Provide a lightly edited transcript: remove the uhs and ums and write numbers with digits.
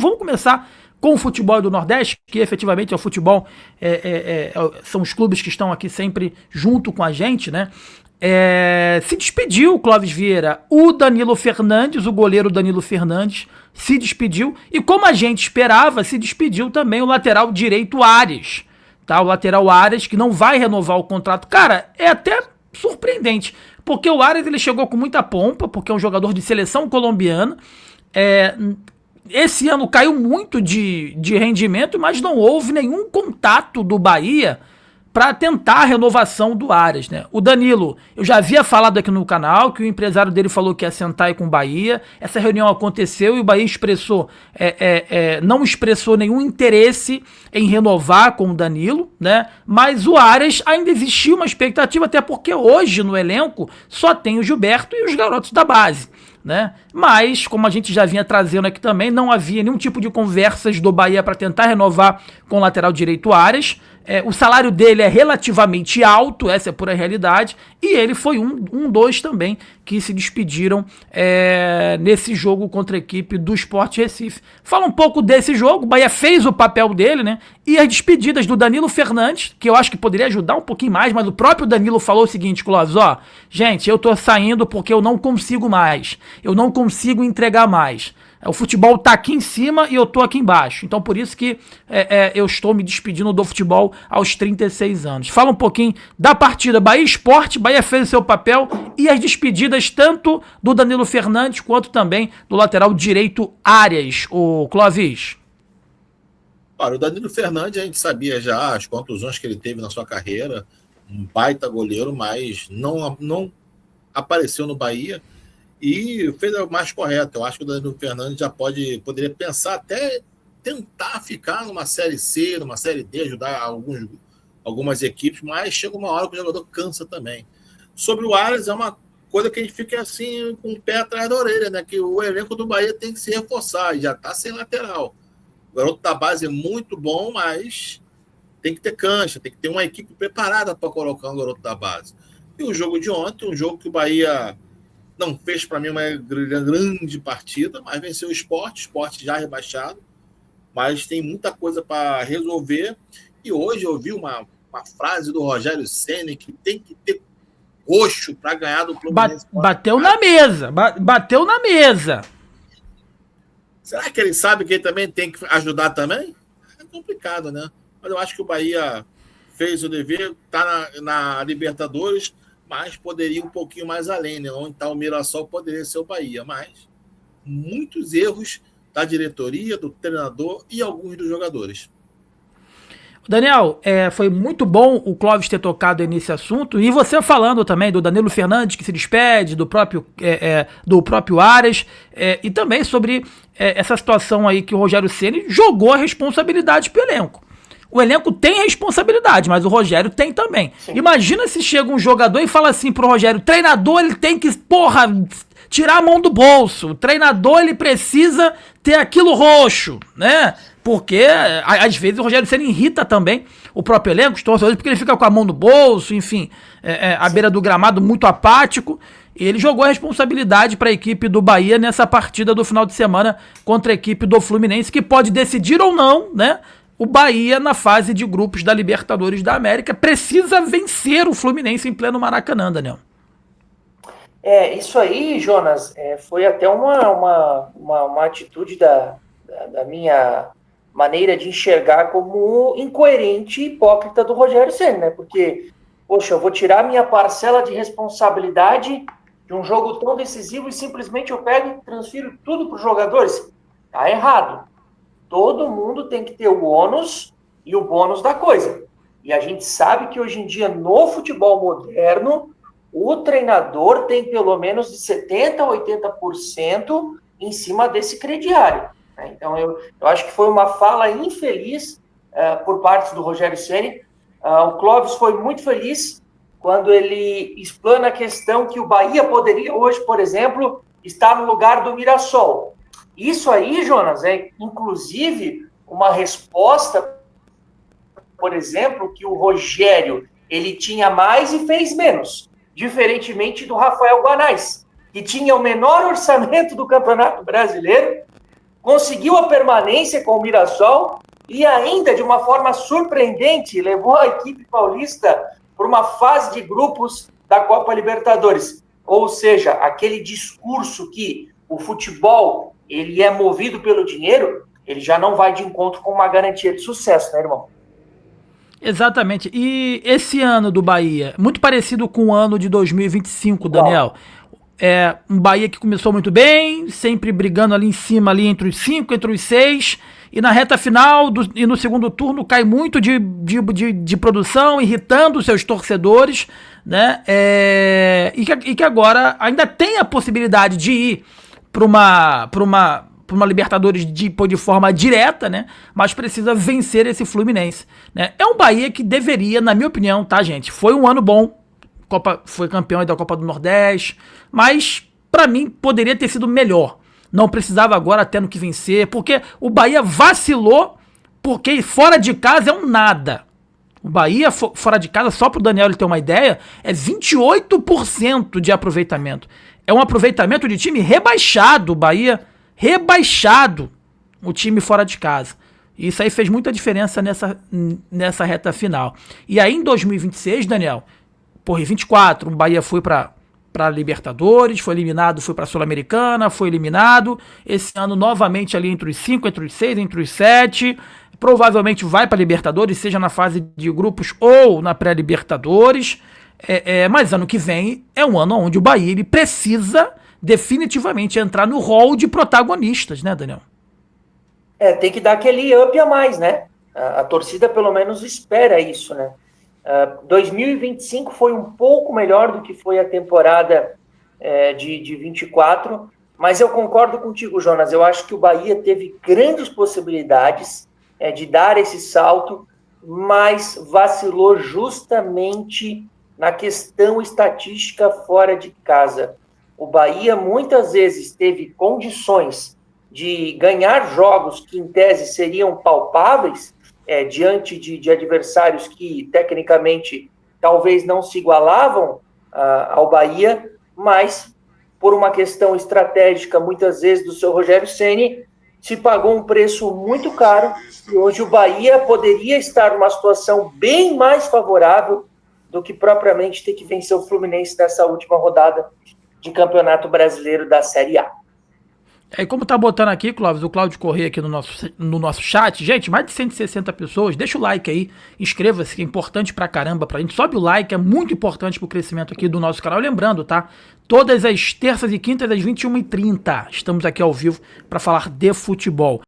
vamos começar com o futebol do Nordeste, que efetivamente é o futebol, são os clubes que estão aqui sempre junto com a gente, né? Se despediu o Clóvis Vieira, o Danilo Fernandes, o goleiro Danilo Fernandes, se despediu, e como a gente esperava, se despediu também o lateral direito Ares, tá? O lateral Ares, que não vai renovar o contrato. Cara, é até surpreendente, porque o Ares ele chegou com muita pompa, porque é um jogador de seleção colombiana, esse ano caiu muito de rendimento, mas não houve nenhum contato do Bahia para tentar a renovação do Ares, né? O Danilo, eu já havia falado aqui no canal que o empresário dele falou que ia sentar aí com o Bahia, essa reunião aconteceu e o Bahia não expressou nenhum interesse em renovar com o Danilo, né? Mas o Ares ainda existia uma expectativa, até porque hoje no elenco só tem o Gilberto e os garotos da base, né? Mas, como a gente já vinha trazendo aqui também, não havia nenhum tipo de conversas do Bahia para tentar renovar com o lateral direito Ares. O salário dele é relativamente alto, essa é a pura realidade, e ele foi um dos também que se despediram nesse jogo contra a equipe do Sport Recife. Fala um pouco desse jogo, o Bahia fez o papel dele, né? E as despedidas do Danilo Fernandes, que eu acho que poderia ajudar um pouquinho mais, mas o próprio Danilo falou o seguinte, Clóvis, gente, eu tô saindo porque eu não consigo mais, eu não consigo entregar mais. O futebol tá aqui em cima e eu tô aqui embaixo. Então por isso que eu estou me despedindo do futebol aos 36 anos. Fala um pouquinho da partida Bahia Sport, Bahia fez o seu papel e as despedidas tanto do Danilo Fernandes quanto também do lateral direito Arias, o Clóvis. Olha, o Danilo Fernandes a gente sabia já as contusões que ele teve na sua carreira, um baita goleiro, mas não apareceu no Bahia. E fez o mais correto. Eu acho que o Danilo Fernandes já poderia pensar até tentar ficar numa Série C, numa Série D, ajudar algumas equipes, mas chega uma hora que o jogador cansa também. Sobre o Ares, é uma coisa que a gente fica assim, com o pé atrás da orelha, né? Que o elenco do Bahia tem que se reforçar, e já está sem lateral. O garoto da base é muito bom, mas tem que ter cancha, tem que ter uma equipe preparada para colocar um garoto da base. E o jogo de ontem, um jogo que o Bahia não fez para mim uma grande partida, mas venceu o Sport já rebaixado, mas tem muita coisa para resolver. E hoje eu vi uma frase do Rogério Ceni que tem que ter roxo para ganhar do Fluminense. Bateu na mesa, bateu na mesa. Será que ele sabe que ele também tem que ajudar também? É complicado, né? Mas eu acho que o Bahia fez o dever, está na Libertadores, mas poderia ir um pouquinho mais além, né? Onde está o Mirassol poderia ser o Bahia, mas muitos erros da diretoria, do treinador e alguns dos jogadores. Daniel, foi muito bom o Clóvis ter tocado nesse assunto, e você falando também do Danilo Fernandes que se despede, do próprio Ares, e também sobre essa situação aí que o Rogério Ceni jogou a responsabilidade pro elenco. O elenco tem responsabilidade, mas o Rogério tem também. Sim. Imagina se chega um jogador e fala assim pro Rogério, o treinador ele tem que, tirar a mão do bolso. O treinador ele precisa ter aquilo roxo, né? Porque às vezes o Rogério Ceni irrita também o próprio elenco, os torcedores, porque ele fica com a mão no bolso, enfim, à beira do gramado muito apático. E ele jogou a responsabilidade para a equipe do Bahia nessa partida do final de semana contra a equipe do Fluminense, que pode decidir ou não, né? O Bahia, na fase de grupos da Libertadores da América, precisa vencer o Fluminense em pleno Maracanã, Daniel. Isso aí, Jonas, foi até uma atitude da minha maneira de enxergar como incoerente e hipócrita do Rogério Ceni, né? Porque, poxa, eu vou tirar minha parcela de responsabilidade de um jogo tão decisivo e simplesmente eu pego e transfiro tudo para os jogadores. Tá errado. Todo mundo tem que ter o ônus e o bônus da coisa. E a gente sabe que hoje em dia, no futebol moderno, o treinador tem pelo menos de 70% a 80% em cima desse crediário. Né? Então, eu acho que foi uma fala infeliz por parte do Rogério Ceni. O Clóvis foi muito feliz quando ele explana a questão que o Bahia poderia hoje, por exemplo, estar no lugar do Mirassol. Isso aí, Jonas, é inclusive uma resposta, por exemplo, que o Rogério ele tinha mais e fez menos, diferentemente do Rafael Guanais, que tinha o menor orçamento do Campeonato Brasileiro, conseguiu a permanência com o Mirassol e ainda, de uma forma surpreendente, levou a equipe paulista para uma fase de grupos da Copa Libertadores. Ou seja, aquele discurso que o futebol ele é movido pelo dinheiro, ele já não vai de encontro com uma garantia de sucesso, né, irmão? Exatamente. E esse ano do Bahia, muito parecido com o ano de 2025, Daniel. É um Bahia que começou muito bem, sempre brigando ali em cima, ali entre os 5, entre os 6, e na reta final e no segundo turno cai muito de produção, irritando os seus torcedores, né? E que agora ainda tem a possibilidade de ir para uma Libertadores de forma direta, né? Mas precisa vencer esse Fluminense, né? É um Bahia que deveria, na minha opinião, tá, gente? Foi um ano bom, foi campeão da Copa do Nordeste, mas pra mim poderia ter sido melhor. Não precisava agora tendo que vencer, porque o Bahia vacilou, porque fora de casa é um nada. O Bahia fora de casa, só pro Daniel ele ter uma ideia, é 28% de aproveitamento. É um aproveitamento de time rebaixado, o Bahia rebaixado, o time fora de casa. Isso aí fez muita diferença nessa reta final. E aí em 2026, Daniel, em 24, o Bahia foi para Libertadores, foi eliminado, foi para Sul-Americana, foi eliminado. Esse ano novamente ali entre os 5, entre os 6, entre os 7. Provavelmente vai para Libertadores, seja na fase de grupos ou na pré-Libertadores. Mas ano que vem é um ano onde o Bahia ele precisa definitivamente entrar no rol de protagonistas, né, Daniel? Tem que dar aquele up a mais, né? A torcida pelo menos espera isso, né? 2025 foi um pouco melhor do que foi a temporada de 24, mas eu concordo contigo, Jonas. Eu acho que o Bahia teve grandes possibilidades de dar esse salto, mas vacilou justamente na questão estatística fora de casa. O Bahia muitas vezes teve condições de ganhar jogos que em tese seriam palpáveis, diante de adversários que tecnicamente talvez não se igualavam ao Bahia, mas por uma questão estratégica muitas vezes do seu Rogério Ceni, se pagou um preço muito caro e hoje o Bahia poderia estar numa situação bem mais favorável do que propriamente ter que vencer o Fluminense nessa última rodada de Campeonato Brasileiro da Série A. Como tá botando aqui, Clóvis, o Cláudio Corrêa aqui no nosso chat. Gente, mais de 160 pessoas, deixa o like aí, inscreva-se, que é importante pra caramba pra gente. Sobe o like, é muito importante pro crescimento aqui do nosso canal. Lembrando, tá? Todas as terças e quintas às 21h30, estamos aqui ao vivo pra falar de futebol.